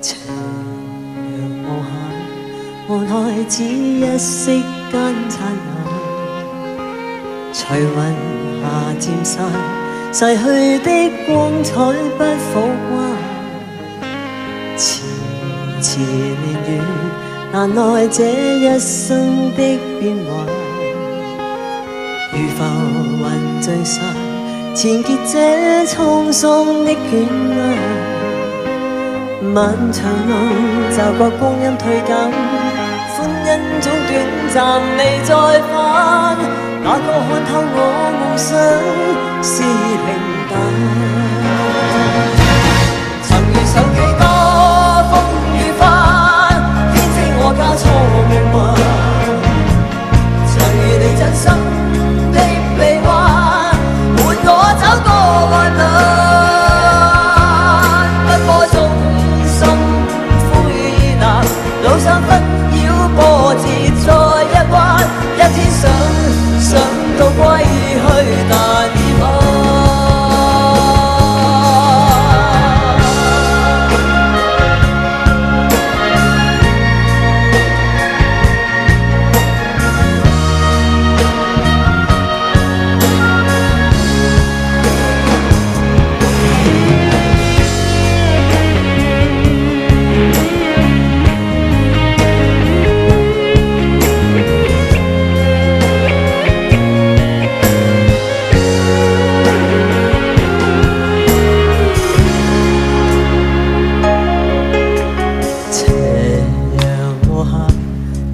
斜陽無限，無奈只一息間燦爛。隨雲霞漸散，逝去的光彩不復還。遲遲年月，難耐這一生的變幻。如浮雲聚散，纏結這滄桑的捲壓。漫長路驟覺光陰退減，歡欣總短暫未再返。哪個看透我夢想是平淡？曾遇受幾多風雨翻，編織我交錯命運。曾遇你真心的臂彎，伴我走過愛戀。不過中心灰意冷，路上紛擾波折再一彎。一天想到歸去，但已晚。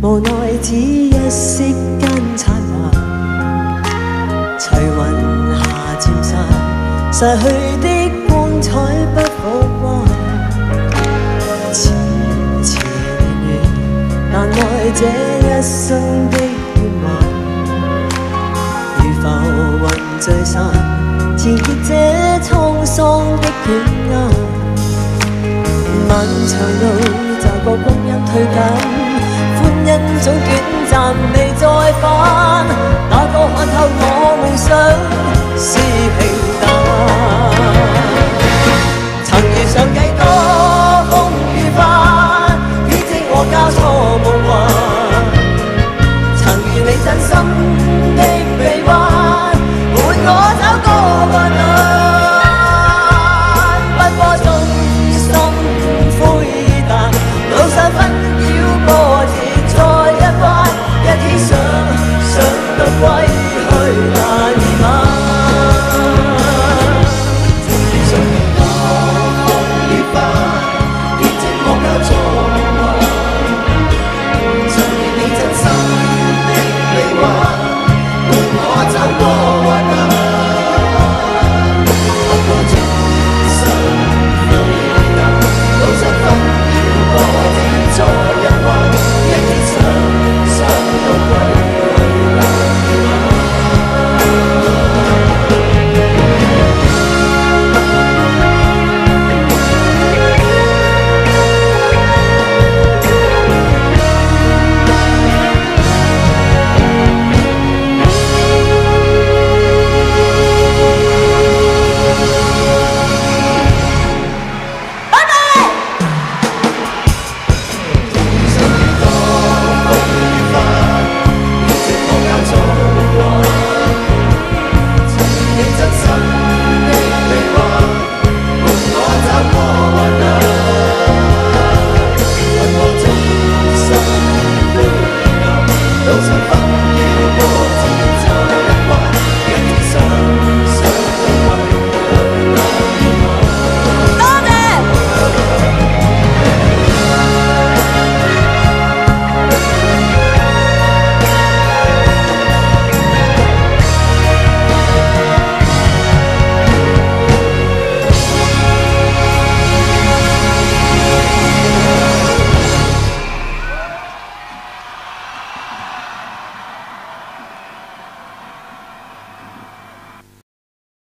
無奈只一息間燦爛，隨雲霞漸散，逝去的光彩不復還。遲遲年月，難耐這一生的變幻。如浮雲聚散，纏結這滄桑的捲壓。漫長路驟覺光陰退減，歡欣總短暫未再返。哪個看透我夢想是平淡？